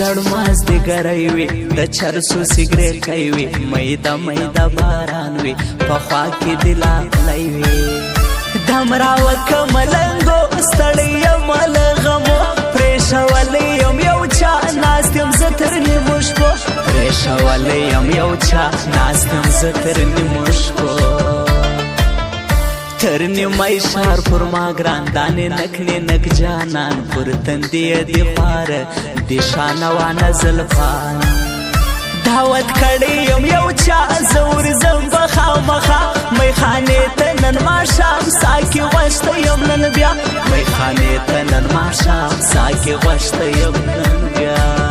شړمازدګری وي د چرسو سګریټ کوي میده میده باران وي په خوا کې د لالی وي دم راوکه ملنګو ستړی یم له غمو پرېښولی یم یو چا ناست یم زه تر نیمو شپو پرېښولی یم یو چا ناست یم زه تر نیمو شپو تر نیمای شار پر ما ګران دانې نکلې نک جانان پر تندې دې پاره دې شانوانه زلفان دعوت کړی یم یو چا زه ورځم به خامخا میخانې ته نن ماښام ساه کې غوښته یم نن بیا میخانې ته نن ماښام ساه کې غوښته یم نن بیا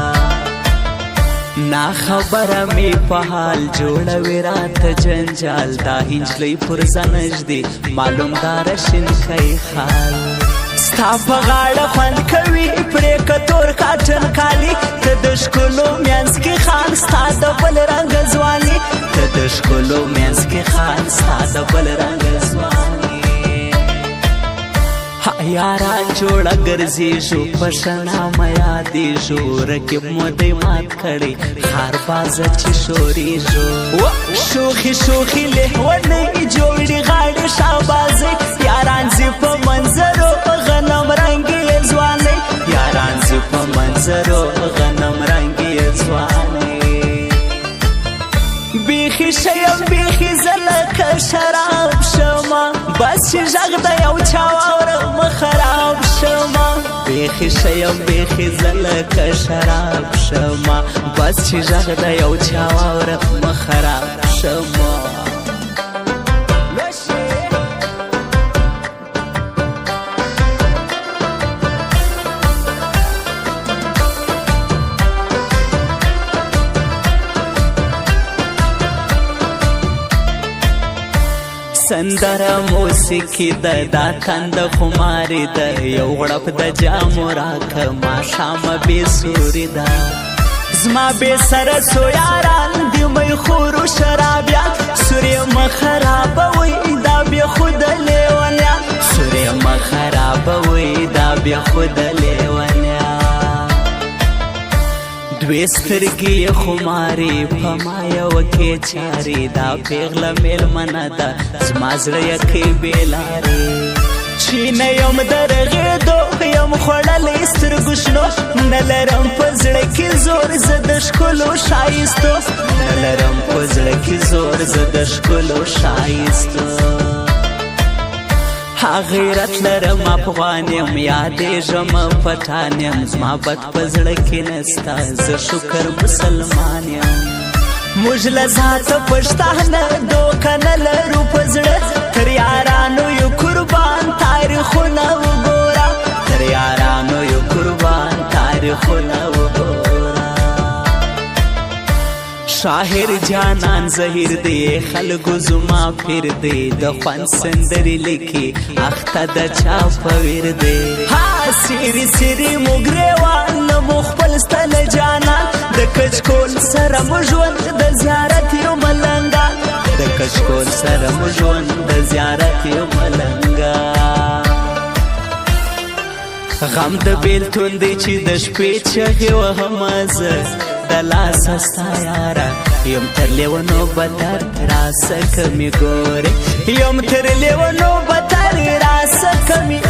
نا خبره می په حال جوړوي راته جنجال دا هنجلۍ پر ځنږدې معلوم داره شینکی خال ستا په غاړه خوند کوي پرې که تور کاټن کالي ته د ښکلو منځ کې خان ستا د بل رنګه ځواني ته د ښکلو منځ کې خان ستا د بل رنګه ځواني یاران جوړه ګرځېږو په شنامه یادېږو رقیب مو دی مات کړی ښار بازه چې شورېږو شوخي شوخي لیونۍ جوړې غاړې شابازۍ یاران ځي په منظرو غنم رنګې ځوانۍ یاران ځي په منظرو غنم رنګې ځوانۍ بیخي شیم بیخي زه لکه شراب شمه بس چې غږ د یو چا واورم خراب شمه بیخي شیم بیخي زه لکه شراب شمه بس چې غږ د یو چا واورم خراب شمه سندره موسیقي ده دا تند خماري ده یو غړپ د جامو راکه ماښامه بې سوري ده زما بې سره څو یاران د میخورو شرابیان سورې مه خرابوئ دا بېخوده لیونیان سورې مه خرابوئ دا بېخوده لیونیان دوی سترګې یې خمارې په ما یوه کې چارې دا پېغله مېلمنه ده زما زړه یې کوي بېلارې چې نه یم د رغېدو یم خوړلی سترګو شنو نه لرم په زړه کې زور زه د ښکلو ښایستو نه لرم په زړه کې زور زه د ښکلو ښایستو غیرت لرم افغان یم یادېږم پټان یم زما بد په زړه کې نسته زه شکر مسلمان یم موږ له ذاته پښتانه دوکه نه لرو په زړه تر یارانو یو قربان تاریخونه وګوره تر یارانو یو قربان تاریخونه وګوره شاهر جانان زهیر دی خلکو زما پیر دی د خوند سندرې لیکي اخته د چا په ویر دی سیری سیری مو ګریوان مو خپل ستله جانان د کچکول سره مو ژوند د زیارت یو ملنګا د کچکول سره مو ژوند د زیارت یو ملنګا غم د بیلتون دی چې د شپې چغې وهمه زه د لاسه ستا یاره یم تر لیونو بدر راسه کمې ګورې یم تر لیونو بدر راسه کمې